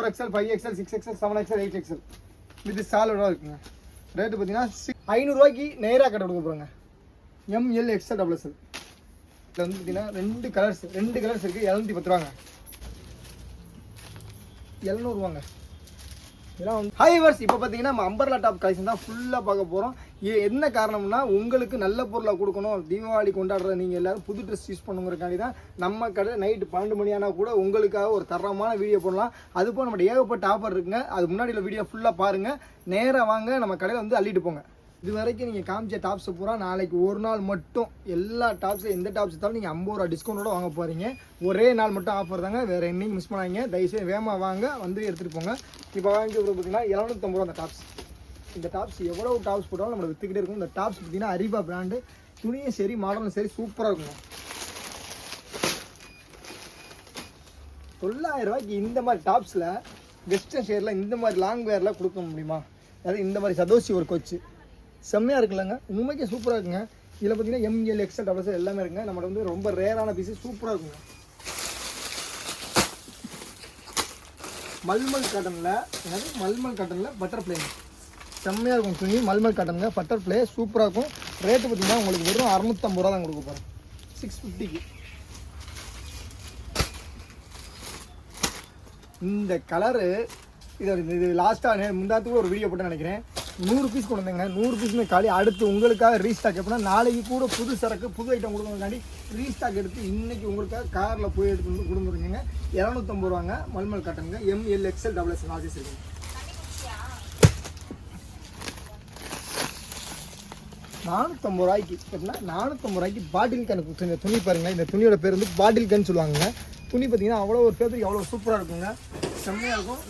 4XL 5XL 6XL 7XL 8XL இது சாலோட இருக்குங்க. Rate பார்த்தீங்கன்னா 500 ரூபாய்க்கு நேராக கடை கொடுக்க போகிறோங்க. ML XL XL இதில் வந்து பார்த்தீங்கன்னா ரெண்டு கலர்ஸ் இருக்குது. 710 ரூபாங்க, 700 ரூபாங்க. இதெல்லாம் வந்து ஹைவர்ஸ். இப்போ பார்த்தீங்கன்னா நம்ம அம்பர்லா டாப் கலெக்ஷன் தான் ஃபுல்லாக பார்க்க போகிறோம். என்ன காரணம்னா உங்களுக்கு நல்ல பொருளை கொடுக்கணும், தீபாவளி கொண்டாடுற நீங்கள் எல்லோரும் புது ட்ரெஸ் யூஸ் பண்ணுங்கிறக்காண்டி தான் நம்ம கடை நைட்டு 12 மணி ஆனால் கூட உங்களுக்காக ஒரு தரமான வீடியோ போடலாம். அதுபோல் நம்மகிட்ட ஏகப்பட்ட ஆஃபர் இருக்குங்க. அது முன்னாடி உள்ள வீடியோ ஃபுல்லாக பாருங்கள். நேராக வாங்க நம்ம கடையில் வந்து அள்ளிட்டு போங்க. இது வரைக்கும் நீங்கள் காமிச்ச டாப்ஸை பூரா நாளைக்கு ஒரு நாள் மட்டும் எல்லா டாப்ஸும் எந்த டாப்ஸ் எடுத்தாலும் நீங்கள் 50 ரூபா டிஸ்கவுண்டோட வாங்க போகிறீங்க. ஒரே நாள் மட்டும் ஆஃபர் தாங்க, வேறு என்னையும் மிஸ் பண்ணாங்க. தயவுசெய்து வேகமாக வாங்க, வந்து எடுத்துகிட்டு போங்க. இப்போ வாங்கி பார்த்தீங்கன்னா 750 ரூபா அந்த டாப்ஸ். இந்த டாப்ஸ் எவ்வளோ டாப்ஸ் போட்டாலும் நம்மளை விற்றுக்கிட்டே இருக்கும். இந்த டாப்ஸ் பார்த்தீங்கன்னா அரிபா பிராண்டு, துணியும் சரி மாடலும் சரி சூப்பராக இருக்குங்க. 900 ரூபாய்க்கு இந்த மாதிரி டாப்ஸில் வெஸ்டர்ன் ஷேரில் இந்த மாதிரி லாங் வேரில் கொடுக்க முடியுமா? அதாவது இந்த மாதிரி சதோசி ஒர்க் வச்சு செம்மையாக இருக்குல்லங்க, உண்மைக்கே சூப்பராக இருக்குங்க. இதில் பார்த்தீங்கன்னா ML XL XL எல்லாமே இருக்குங்க. நம்மளோட வந்து ரொம்ப ரேரான பீஸு, சூப்பராக இருக்குங்க. மல்மல் காட்டனில் பட்டர்ஃப்ளை செம்மையாக இருக்கும் துணி. மல்மல் காட்டனுங்க, பட்டர்ஃப்ளை சூப்பராக இருக்கும். ரேட்டு பார்த்தீங்கன்னா உங்களுக்கு வெறும் 650 ரூபா தான் கொடுக்க போகிறேன், 650க்கு. இந்த கலரு இது லாஸ்ட்டாக முந்தாத்துக்கு ஒரு வீடியோ போட்டு நினைக்கிறேன். 100 பீஸ் கொண்டு வந்தேங்க. 100 பீஸுமே காலி. அடுத்து உங்களுக்காக ரீஸ்டாக் எப்படின்னா நாளைக்கு கூட புது சரக்கு புது ஐட்டம் கொடுக்கறதுக்காண்டி ரீஸ்டாக் எடுத்து இன்றைக்கி உங்களுக்காக காரில் போய் எடுத்து வந்து கொடுத்துருக்கீங்க. 250 ரூபாங்க மல்மல் காட்டனுங்க. ML XL XL ஆர்டர்ஸ் இருக்குங்க. 450 ரூபாய்க்கு எப்படின்னா 450 ரூபாய்க்கு பாட்டில் கன் துணி பாருங்கள். இந்த துணியோட பேர் வந்து பாட்டில் கன் சொல்லுவாங்க. துணி பார்த்தீங்கன்னா அவ்வளோ ஒரு ஃபேப்ரிக் அவ்வளோ சூப்பராக இருக்குங்க, செம்மையாக இருக்கும்.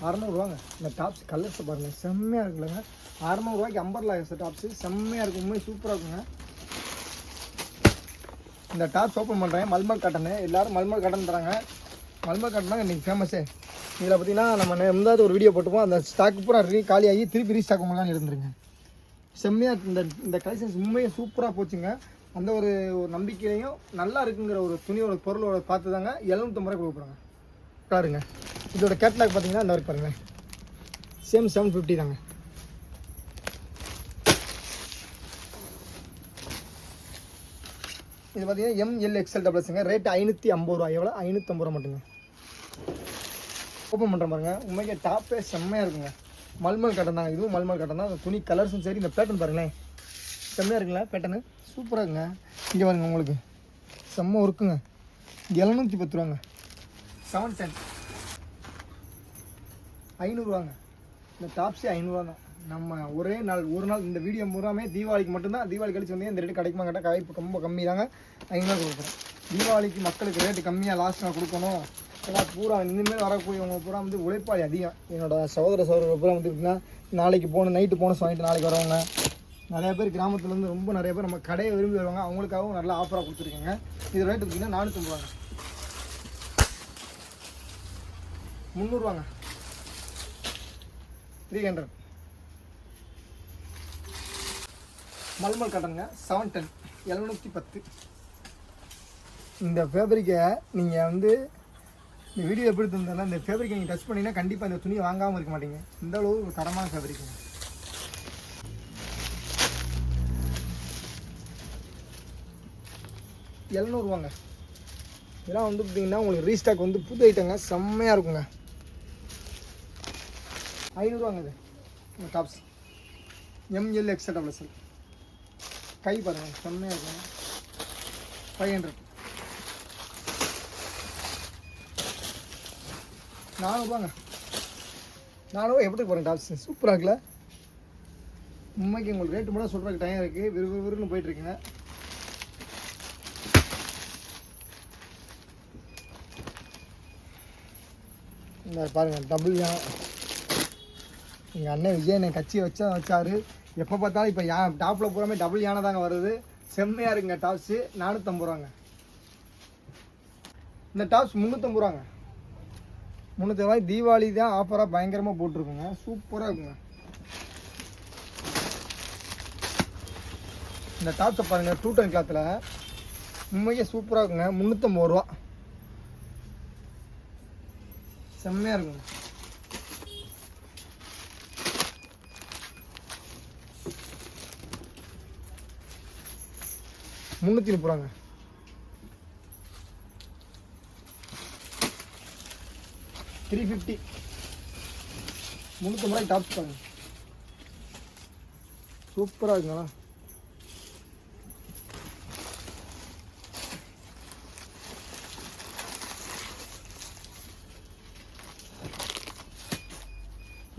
600 ரூபாங்க. இந்த டாப்ஸ் கலர்ஸை பாருங்கள், செம்மையாக இருக்குல்லங்க. 600 ரூபாய்க்கு அம்பர்லா டாப்ஸு செம்மையாக இருக்கும், உண்மை சூப்பராக இருக்குங்க. இந்த டாப்ஸ் ஓப்பன் பண்ணுறேன். மல்மல் காட்டனு, எல்லோரும் மல்மல் காட்டன் தராங்க. மல்மல் காட்டன் தான் இன்றைக்கி ஃபேமஸே. இதில் பார்த்தீங்கன்னா நம்ம முந்தாவது ஒரு வீடியோ போட்டுப்போம். அந்த ஸ்டாக் பூரா காலியாகி திருப்பி ரீஸ்டாக் பண்ணலாம் இருந்துருங்க. செம்மையாக இந்த கலெக்ஷன்ஸ் உண்மையாக சூப்பராக போச்சுங்க. அந்த ஒரு நம்பிக்கையிலையும் நல்லா இருக்குங்கிற ஒரு துணியோட பொருளோட பார்த்து தாங்க 750 ரூபாய் கொடுக்க போகிறாங்க. பாருங்க, இதோட கேட்லாக் பார்த்தீங்கன்னா இந்த வரைக்கும் பாருங்கள், சேம் 750 தாங்க. இது பார்த்தீங்கன்னா ML XL XL ரேட்டு 550 ரூபா. எவ்வளோ? 550 ரூபா மட்டுங்க. ஓப்பன் பண்ணுற பாருங்க, உண்மைக்கே டாப்பே செம்மையாக இருக்குங்க. மல்மல் காட்டன் தாங்க, இதுவும் மல்மல் காட்டன் தான். துணி கலர்ஸும் சரி, இந்த பேட்டர்ன் பாருங்களேன், செம்மையாக இருக்குங்களா பேட்டர்னு, சூப்பராக இருக்குங்க. இங்கே பாருங்க, உங்களுக்கு செம்ம இருக்குங்க. 710 ரூபாங்க. 710 500 ரூபாங்க. இந்த டாப்ஸே 500 ரூபா தான். நம்ம ஒரு நாள் இந்த வீடியோ பூராமே தீபாவளிக்கு மட்டும்தான். தீபாவளி கழிச்சு வந்து இந்த ரேட்டு கிடைக்குமா கேட்டால் வாய்ப்பு ரொம்ப கம்மி தாங்க. 500 கொடுக்குறோம். தீபாவளிக்கு மக்களுக்கு ரேட்டு கம்மியாக லாஸ்ட் நான் கொடுக்கணும். ஏன்னா பூரா இனிமேல் வரக்கூடியவங்க பூரா வந்து உழைப்பாளி அதிகம். என்னோடய சகோதர பூரா வந்து எப்படின்னா நாளைக்கு போகணும், நைட்டு போனஸ் வாங்கிட்டு நாளைக்கு வரவங்க நிறைய பேர், கிராமத்துலேருந்து ரொம்ப நிறைய பேர் நம்ம கடையை விரும்பி வருவாங்க. அவங்களுக்காகவும் நல்லா ஆஃபராக கொடுத்துருக்கேங்க. இது ரேட்டு பார்த்தீங்கன்னா 450 ரூபாங்க. 300 ரூபாங்க. 300 மல்மல் காட்டனுங்க. 710 710. இந்த ஃபேப்ரிக்கை நீங்கள் வந்து இந்த வீடியோ எப்படி தந்தாலும் இந்த ஃபேப்ரிக்கை நீங்கள் டச் பண்ணிங்கன்னா கண்டிப்பாக இந்த துணியை வாங்காமல் இருக்க மாட்டீங்க. இந்த அளவு ஒரு தரமான ஃபேப்ரிக்குங்க. 700 ரூபாங்க. இதெல்லாம் வந்து பார்த்தீங்கன்னா உங்களுக்கு ரீஸ்டாக் வந்து புது ஐட்டங்க, செம்மையாக இருக்குங்க. 500 ரூபாங்க. இது இந்த டாப்ஸ் ML XL XL கை பாருங்கள், செம்மையாக இருக்குங்க. 500 400 ரூபாங்க. 400 ரூபா எப்படி போகிறேன் டாப்ஸ், சூப்பராக இருக்குல்ல. உண்மைக்கு உங்களுக்கு ரேட்டு மட்டும் சொல்கிறதுக்கு டைம் இருக்குது. விறுவிறுன்னு போயிட்டுருக்குங்க. இந்த பாருங்கள், டபுள் யானை. எங்கள் அண்ணன் விஜய் என்னை கட்சியை வச்சாரு. எப்போ பார்த்தாலும் இப்போ டாப்பில் பூராமே டபுள் யானை தாங்க வருது. செம்மையாக இருக்குங்க டாப்ஸு. 450 ரூபாங்க. இந்த டாப்ஸ் 350 ரூபாங்க. 350 ரூபாய். தீபாவளி தான் ஆஃபராக பயங்கரமாக போட்டிருக்குங்க, சூப்பராக இருக்குங்க. இந்த டாப்ஸை பாருங்கள், 210 கிளாத்தில் உண்மையே சூப்பராக இருக்குங்க. 350 ரூபா. செம்மையாக இருக்குங்க. ₹330. 350. 350 டாப்ஸ் பாருங்க, சூப்பராக இருக்குங்களா.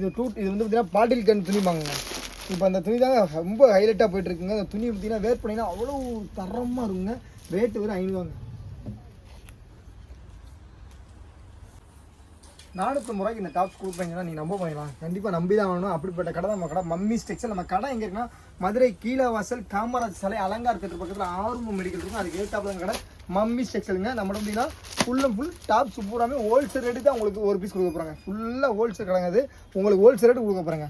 இது வந்து பார்த்தீங்கன்னா பாட்டில் கன் துணிப்பாங்க. இப்போ அந்த துணி தாங்க ரொம்ப ஹைலைட்டாக போயிட்டு இருக்குங்க. அந்த துணி பார்த்தீங்கன்னா வேர் பண்ணிங்கன்னா அவ்வளோ தரமாக இருக்குங்க. ரேட்டு வெறும் ₹500. ₹450 இந்த டாப்ஸ் கொடுப்பீங்கன்னா நீங்கள் நம்ப பண்ணிடலாம். கண்டிப்பாக நம்பி தான் வாங்கணும். அப்படிப்பட்ட கடை தான் நம்ம கடை மம்மிஸ் டெக்ஸ்டைல். நம்ம கடை எங்கே இருக்குன்னா மதுரை கீழவாசல் காமராஜ் சாலை அலங்கார் தேட்டர் பக்கத்தில் ஆர்வம் மெடிக்கல் இருக்கும். அதுக்கு ஏற்றாப்புல கடை மம்மிஸ் டெக்ஸ்டைலுங்க. நம்ம பார்த்தீங்கன்னா ஃபுல் அண்ட் ஃபுல் டாப்ஸ் பூராமே ஹோல்சேல் ரேட்டு தான் உங்களுக்கு ஒரு பீஸ் கொடுக்க போகிறாங்க. ஃபுல்லாக ஹோல்சேல் கடைங்க. அது உங்களுக்கு ஹோல்சேல் ரேட்டு கொடுக்க போகிறாங்க.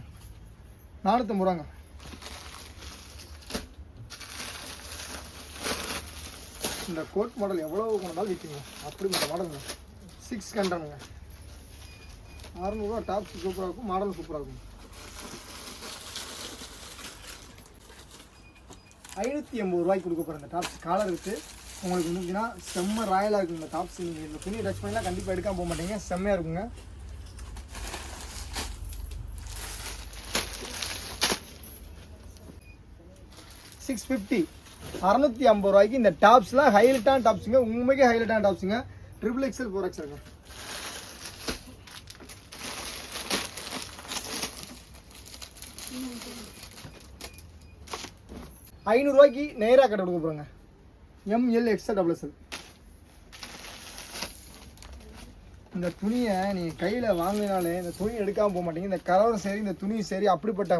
₹450. இந்த கோட் மாடல் எவ்வளோ கொண்டாலும் விற்குங்க. அப்படிப்பட்ட மாடலுங்க. 6 கண்டனுங்க. ₹600. டாப்ஸ் சூப்பராக இருக்கும், மாடல் சூப்பராக இருக்கும். ₹580 கொடுக்க போகிறேன். இந்த டாப்ஸ் காலர் விட்டு உங்களுக்கு வந்துச்சுன்னா செம்ம ராயலாக இருக்குங்க. இந்த டாப்ஸ் நீங்கள் இந்த துணியை டச் பண்ணிலாம் கண்டிப்பாக எடுக்காமல் போக மாட்டீங்க. செம்மையாக இருக்குங்க. ₹650 இந்த டாப்ஸ்லாம் ஹைலைட்டான டாப்ஸுங்க. உண்மைக்கே ஹைலைட்டான டாப்ஸுங்க. XXL 4XL. ₹500 நேராக கடை கொடுக்க போகிறாங்க. ML XL XXL. இந்த துணியை நீங்கள் கையில் வாங்கினாலே இந்த துணி எடுக்காமல் போக மாட்டீங்க. இந்த கலரும் சரி இந்த துணியும் சரி அப்படிப்பட்ட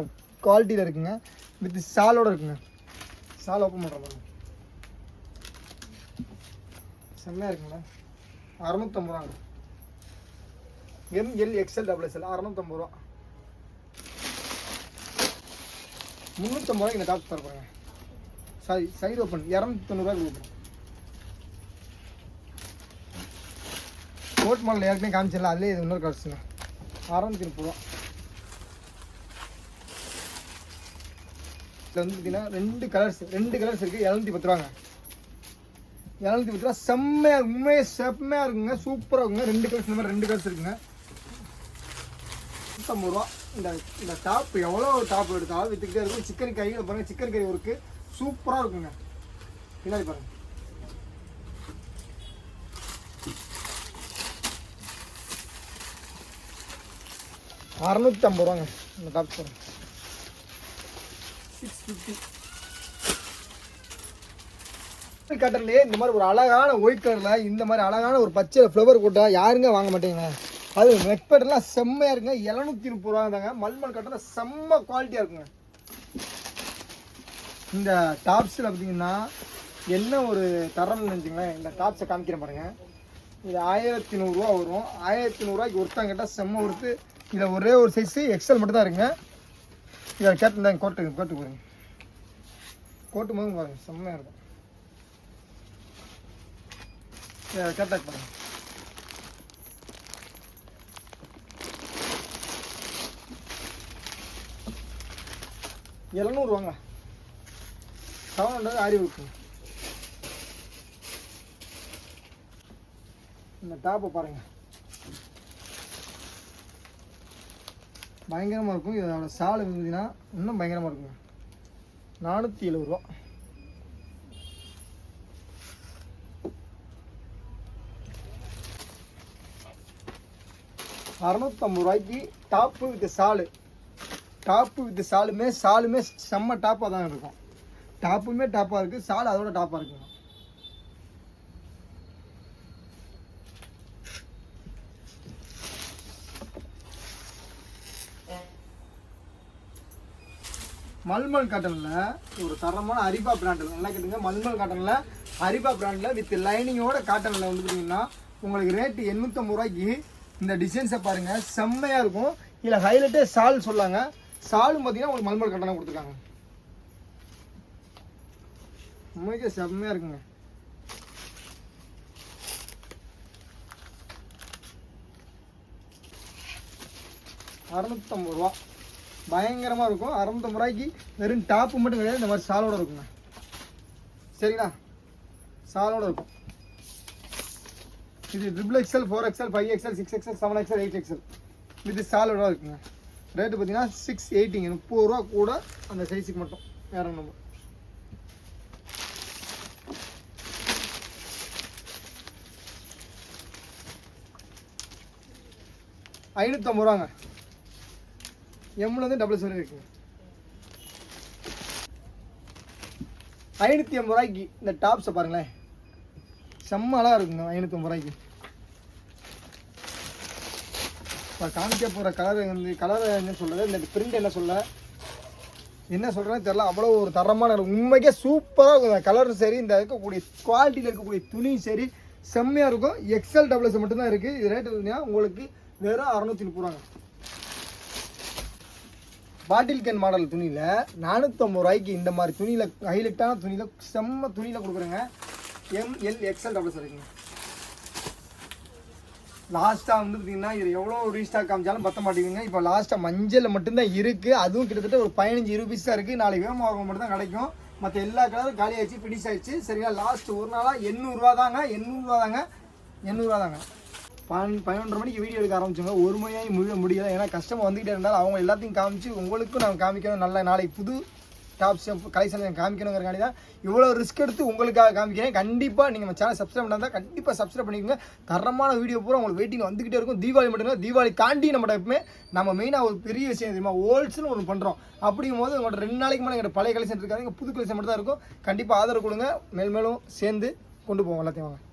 குவாலிட்டியில் இருக்குங்க. வித் சாலோடு இருக்குங்க. சால் ஓப்பன் பண்ணுற பாருங்க, செம்மையாக இருக்குங்களா. ₹650. ML XL XXL ₹650. ₹350 இந்த டாப்ஸ் தரப்பாங்க. சைடு ஓப்பன் ₹290 கொடுப்போம். கோட் மாடல் ஏற்கனவே காமிச்சிடலாம். அதுலேயே இது இன்னொரு கலர்ஸுங்க. ₹630. இதில் வந்து பார்த்தீங்கன்னா ரெண்டு கலர்ஸ் இருக்குது. ₹710. ₹710 செம்மையாக உண்மையாக செம்மையாக இருக்குங்க. சூப்பராக இருக்குங்க. 2 கலர்ஸ் இந்த மாதிரி 2 கலர்ஸ் இருக்குங்க. ₹150. இந்த டாப் எவ்வளோ டாப் எடுத்தாலும் விற்றுக்கிட்டே இருக்கும். சிக்கன் கையில் பாருங்கள், சிக்கன் கறி ஒர்க்கு சூப்பராக இருக்குங்க. பின்னாடி பாருங்கள். ₹650 இந்த டாப் பாருங்க. 650. கட்டர்லேயே இந்த மாதிரி ஒரு அழகான ஒயிட் கலரில் இந்த மாதிரி அழகான ஒரு பச்சை ஃப்ளவர் போட்டால் யாருங்க வாங்க மாட்டேங்க. அது நெட்பெட்டெல்லாம் செம்மையாக இருக்குங்க. ₹730 தாங்க. மல்மல் கட்டரில் செம்ம குவாலிட்டியாக இருக்குங்க. இந்த டாப்ஸில் பார்த்தீங்கன்னா என்ன ஒரு தரம்னு நினச்சிங்களேன். இந்த டாப்ஸை காமிக்கிறேன் பாருங்கள். இது ₹1100 வரும். ₹1100 ஒருத்தான் கேட்டால் செம்ம ஒருத்து. இதில் ஒரே ஒரு சைஸு XL மட்டும் தான் இருக்குங்க. இதை கேட்டு கோட்டு பாருங்க. கோட்டு போது பாருங்கள் செம்மையாக இருக்கும். இதை கேட்டாக் பாருங்க. ₹700. 700 ஆரி ஒர்க்கு. இந்த டாப்பை பாருங்கள் பயங்கரமாக இருக்கும். இதோட சால் இருந்ததுன்னா இன்னும் பயங்கரமாக இருக்குங்க. ₹470. ₹650 top with shawl. Top with சாலுமே செம்ம டாப்பாக தான் இருக்கும். டாப்புமே டாப்பாக இருக்குது, சால் அதோட டாப்பாக இருக்குங்க. மல்மல் காட்டனில் ஒரு தரமான அரிபா பிராண்டில் நல்லா கேட்டுங்க. மல்மல் காட்டனில் அரிபா பிராண்டில் வித் லைனிங்கோட காட்டனில் வந்து பார்த்தீங்கன்னா உங்களுக்கு ரேட்டு ₹850. இந்த டிசைன்ஸை பாருங்கள் செம்மையாக இருக்கும். இதில் ஹைலைட்டே சால் சொல்லாங்க. சாலும் பார்த்தீங்கன்னா உங்களுக்கு மல்மல் காட்டனாக கொடுத்துருக்காங்க. உண்மைக்கே செம்மையாக இருக்குங்க. 650 ரூபா. பயங்கரமாக இருக்கும். 650 ரூபாய்க்கு வெறும் டாப்பு மட்டும் கிடையாது, இந்த மாதிரி சாலோட இருக்குங்க. சரிங்களா, சாலோட இருக்கும். இது XXL 4XL 5XL 6XL 7XL 8XL இது சாலோட இருக்குங்க. ரேட்டு பார்த்தீங்கன்னா 680, 30 ரூபா கூட அந்த சைஸுக்கு மட்டும். வேற நம்ம 550 ரூபாங்க. எம்லேருந்து டபுள் சரி இருக்குங்க. 580 ரூபாய்க்கு இந்த டாப்ஸை பாருங்களேன், செம்ம அழகாக இருக்குங்க. 550 ரூபாய்க்கு இப்போ காமிக்க போகிற கலர் வந்து கலர் என்ன சொல்கிறது, இந்த பிரிண்ட் என்ன சொல்கிறேன்னு தெரியல. அவ்வளோ ஒரு தரமான உண்மைக்கே சூப்பராக இருக்கும். இந்த கலரும் சரி, இந்த இருக்கக்கூடிய குவாலிட்டியில் இருக்கக்கூடிய துணியும் சரி செம்மையாக இருக்கும். XL டபுள்ஸ் மட்டும்தான் இருக்குது. இது ரேட்டு பார்த்தீங்கன்னா உங்களுக்கு வெறும் 630 ரூபாங்க. பாட்டில் கேன் மாடல் துணியில் 450 ரூபாய்க்கு இந்த மாதிரி துணியில் ஹைலைட்டான துணியில் செம்ம துணியில் கொடுக்குறேங்க. ML XL டபுள்ஸ் இருக்குங்க. லாஸ்ட்டாக வந்து பார்த்தீங்கன்னா இது எவ்வளோ ரீஸ்டாக் காமிச்சாலும் பற்ற மாட்டேங்குதுங்க. இப்போ லாஸ்ட்டாக மஞ்சளில் மட்டும்தான் இருக்குது. அதுவும் கிட்டத்தட்ட ஒரு 15-20 பீஸ் தான் இருக்குது. நாளைக்கு வேகமாக மட்டும் தான் கிடைக்கும். மற்ற எல்லா கலரும் காலி ஆகிடுச்சு, ஃபினிஷ் ஆகிடுச்சு. சரிங்களா, லாஸ்ட் ஒரு நாளாக 800 ரூபா தாங்க. 800 ரூபா தாங்க. 11:30 மணிக்கு வீடியோ எடுக்க ஆரம்பிச்சோங்க. 1 மணியாகி முடியலை. ஏன்னா கஸ்டமர் வந்துக்கிட்டே இருந்தாலும் அவங்க எல்லாத்தையும் காமிச்சு உங்களுக்கும் நான் காமிக்கணும். நல்லா நாளைக்கு புது டாப்ஸ் கலெக்ஷன் காமிக்கணுங்கிறக்காண்டி தான் இவ்வளோ ரிஸ்க் எடுத்து உங்களுக்காக காமிக்கிறேன். கண்டிப்பாக நீங்கள் நம்ம சேனல் சப்ஸ்கிரைப் பண்ணால் கண்டிப்பாக சப்ஸ்கிரைப் பண்ணிக்கோங்க. தரமான வீடியோ பூரா உங்களுக்கு வெயிட்டிங் வந்துக்கிட்டே இருக்கும். தீபாவளி மட்டும் தீபாவளி காண்டி நம்ம எப்பவுமே நம்ம மெயினாக ஒரு பெரிய விஷயம் தெரியுமா, ஹோல்ஸ்னு ஒன்று பண்ணுறோம். அப்படிங்கும் போது உங்களோட 2 நாளைக்கு மேலே எங்களோட பழைய கலெக்ஷன் இருக்காது, புது கலெக்ஷன் மட்டும் தான் இருக்கும். கண்டிப்பாக ஆதரவு கொடுங்க. மேலும் சேர்ந்து கொண்டு போவோம் எல்லாத்தையும். வாங்க.